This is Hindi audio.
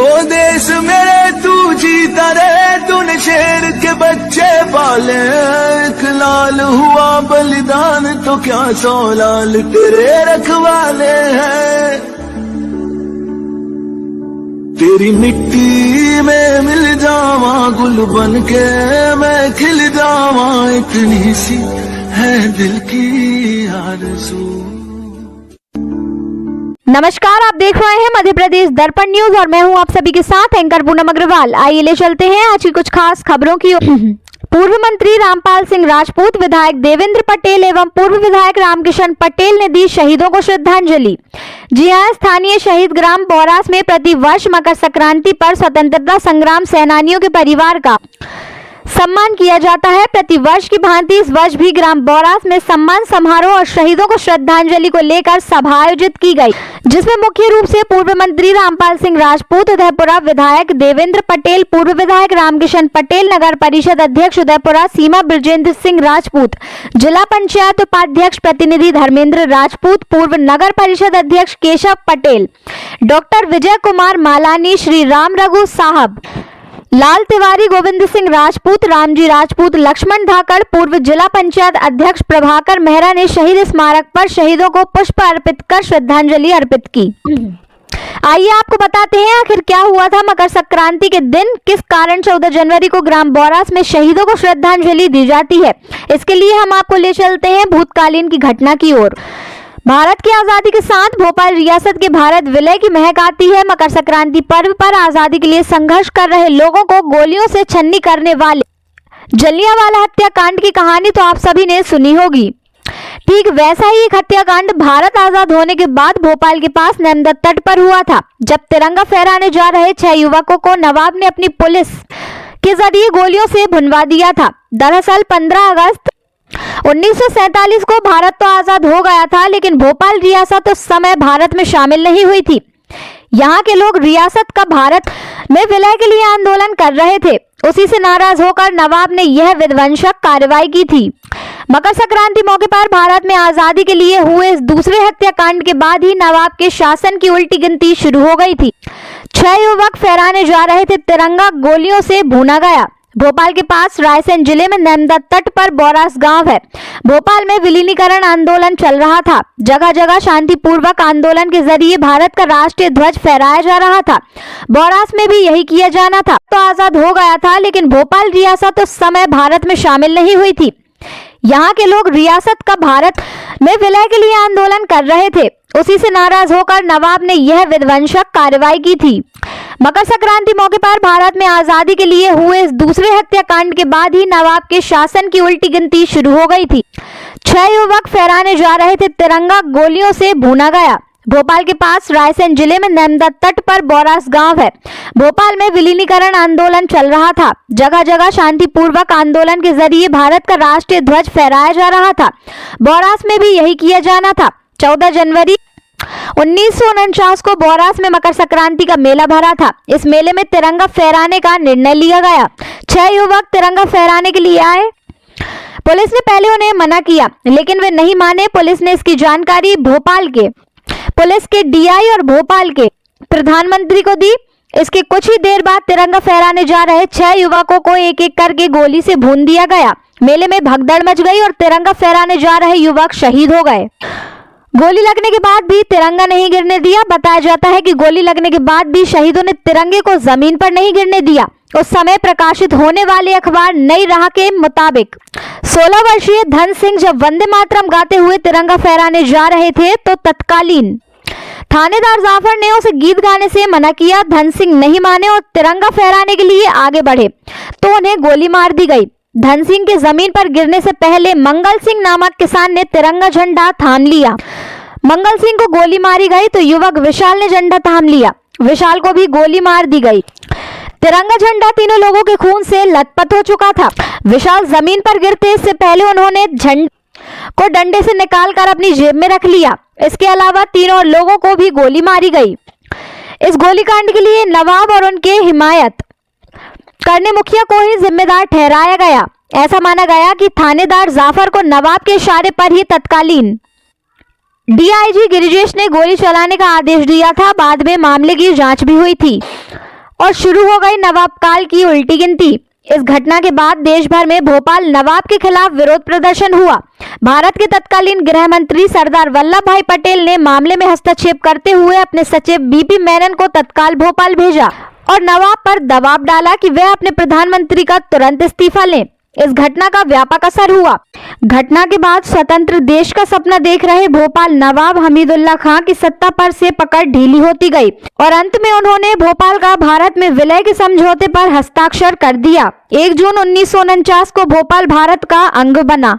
ओ देश मेरे तू जीता रहे, तूने शेर के बच्चे पाले। एक लाल हुआ बलिदान तो क्या 100 लाल तेरे रखवाले हैं। तेरी मिट्टी में मिल जावा गुल बन के मैं खिल जावा, इतनी सी है दिल की आरज़ू। नमस्कार, आप देख रहे हैं मध्य प्रदेश दर्पण न्यूज और मैं हूं आप सभी के साथ एंकर पूनम अग्रवाल। आइए ले चलते हैं आज की कुछ खास खबरों की ओर। पूर्व मंत्री रामपाल सिंह राजपूत, विधायक देवेंद्र पटेल एवं पूर्व विधायक रामकिशन पटेल ने दी शहीदों को श्रद्धांजलि। जी हां, स्थानीय शहीद ग्राम बौरास में प्रति वर्ष मकर संक्रांति पर स्वतंत्रता संग्राम सेनानियों के परिवार का सम्मान किया जाता है। प्रति वर्ष की भांति इस वर्ष भी ग्राम बौरास में सम्मान समारोह और शहीदों को श्रद्धांजलि को लेकर सभा आयोजित की गई, जिसमें मुख्य रूप से पूर्व मंत्री रामपाल सिंह राजपूत उदयपुरा, विधायक देवेंद्र पटेल, पूर्व विधायक रामकिशन पटेल, नगर परिषद अध्यक्ष उदयपुरा सीमा ब्रजेंद्र सिंह राजपूत, जिला पंचायत उपाध्यक्ष प्रतिनिधि धर्मेंद्र राजपूत, पूर्व नगर परिषद अध्यक्ष केशव पटेल, डॉक्टर विजय कुमार मालानी, श्री राम रघु साहब, लाल तिवारी, गोविंद सिंह राजपूत, रामजी राजपूत, लक्ष्मण धाकड़, पूर्व जिला पंचायत अध्यक्ष प्रभाकर मेहरा ने शहीद स्मारक पर शहीदों को पुष्प अर्पित कर श्रद्धांजलि अर्पित की। आइए आपको बताते हैं आखिर क्या हुआ था मकर संक्रांति के दिन, किस कारण 14 जनवरी को ग्राम बौरास में शहीदों को श्रद्धांजलि दी जाती है। इसके लिए हम आपको ले चलते हैं भूतकालीन की घटना की ओर। भारत की आजादी के साथ भोपाल रियासत के भारत विलय की महक आती है। मकर संक्रांति पर्व पर आजादी के लिए संघर्ष कर रहे लोगों को गोलियों से छन्नी करने वाले जलियांवाला हत्याकांड की कहानी तो आप सभी ने सुनी होगी। ठीक वैसा ही एक हत्याकांड भारत आजाद होने के बाद भोपाल के पास नर्मदा तट पर हुआ था, जब तिरंगा फहराने जा रहे 6 युवकों को नवाब ने अपनी पुलिस के जरिए गोलियों से भुनवा दिया था। दरअसल 15 अगस्त 1947 को भारत तो आजाद हो गया था, लेकिन भोपाल रियासत उस समय भारत में शामिल नहीं हुई थी। यहाँ के लोग रियासत का भारत में विलय के लिए आंदोलन कर रहे थे। उसी से नाराज होकर नवाब ने यह विध्वंसक कार्रवाई की थी। मकर संक्रांति मौके पर भारत में आजादी के लिए हुए इस दूसरे हत्याकांड के बाद ही नवाब के शासन की उल्टी गिनती शुरू हो गई थी। 6 युवक फहराने जा रहे थे तिरंगा, गोलियों से भूना गया। भोपाल के पास रायसेन जिले में नर्मदा तट पर बौरास गांव है। भोपाल में विलीनीकरण आंदोलन चल रहा था। जगह जगह शांतिपूर्वक आंदोलन के जरिए भारत का राष्ट्रीय ध्वज फहराया जा रहा था। बौरास में भी यही किया जाना था। तो आजाद हो गया था, लेकिन भोपाल रियासत उस समय भारत में शामिल नहीं हुई थी। यहाँ के लोग रियासत का भारत में विलय के लिए आंदोलन कर रहे थे। उसी से नाराज होकर नवाब ने यह विध्वंसक कार्रवाई की थी। मकर संक्रांति मौके पर भारत में आजादी के लिए हुए इस दूसरे हत्याकांड के बाद ही नवाब के शासन की उल्टी गिनती शुरू हो गई थी। 6 युवक फहराने जा रहे थे तिरंगा, गोलियों से भूना गया। भोपाल के पास रायसेन जिले में नर्मदा तट पर बौरास गांव है। भोपाल में विलीनीकरण आंदोलन चल रहा था। जगह जगह शांतिपूर्वक आंदोलन के जरिए भारत का राष्ट्रीय ध्वज फहराया जा रहा था। बौरास में भी यही किया जाना था। 14 जनवरी 1949 को बौरास में मकर संक्रांति का मेला भरा था। इस मेले में तिरंगा फहराने का निर्णय लिया गया। 6 युवक तिरंगा फहराने के लिए आए। पुलिस ने पहले उन्हें मना किया, लेकिन वे नहीं माने। पुलिस ने इसकी जानकारी भोपाल के पुलिस के डीआई और भोपाल के प्रधानमंत्री को दी। इसके कुछ ही देर बाद तिरंगा फहराने जा रहे 6 युवकों को एक एक करके गोली से भून दिया गया। मेले में भगदड़ मच गई और तिरंगा फहराने जा रहे युवक शहीद हो गए। गोली लगने के बाद भी तिरंगा नहीं गिरने दिया। बताया जाता है कि गोली लगने के बाद भी शहीदों ने तिरंगे को जमीन पर नहीं गिरने दिया। उस समय प्रकाशित होने वाले अखबार नई राह के मुताबिक 16 वर्षीय धन सिंह जब वंदे मातरम गाते हुए तिरंगा फहराने जा रहे थे तो तत्कालीन थानेदार जाफर ने उसे गीत गाने से मना किया। धन सिंह नहीं माने और तिरंगा फहराने के लिए आगे बढ़े तो उन्हें गोली मार दी गई। धन सिंह के जमीन पर गिरने से पहले मंगल सिंह नामक किसान ने तिरंगा झंडा थाम लिया। मंगल सिंह को गोली मारी गई तो युवक विशाल ने झंडा थाम लिया। विशाल को भी गोली मार दी गई। तिरंगा झंडा तीनों लोगों के खून से लथपथ हो चुका था। विशाल जमीन पर गिरते से पहले उन्होंने झंडे को डंडे से निकालकर अपनी जेब में रख लिया। इसके अलावा तीनों लोगों को भी गोली मारी गई। इस गोलीकांड के लिए नवाब और उनके हिमायत करने मुखिया को ही जिम्मेदार ठहराया गया। ऐसा माना गया कि थानेदार जाफर को नवाब के इशारे पर ही तत्कालीन डीआईजी गिरिजेश ने गोली चलाने का आदेश दिया था। बाद में मामले की जांच भी हुई थी। और शुरू हो गई नवाब काल की उल्टी गिनती। इस घटना के बाद देश भर में भोपाल नवाब के खिलाफ विरोध प्रदर्शन हुआ। भारत के तत्कालीन गृह मंत्री सरदार वल्लभ भाई पटेल ने मामले में हस्तक्षेप करते हुए अपने सचिव बीपी मेनन को तत्काल भोपाल भेजा और नवाब पर दबाव डाला कि वह अपने प्रधानमंत्री का तुरंत इस्तीफा लें। इस घटना का व्यापक असर हुआ। घटना के बाद स्वतंत्र देश का सपना देख रहे भोपाल नवाब हमीदुल्लाह खां की सत्ता पर से पकड़ ढीली होती गई और अंत में उन्होंने भोपाल का भारत में विलय के समझौते पर हस्ताक्षर कर दिया। 1 जून 1949 को भोपाल भारत का अंग बना।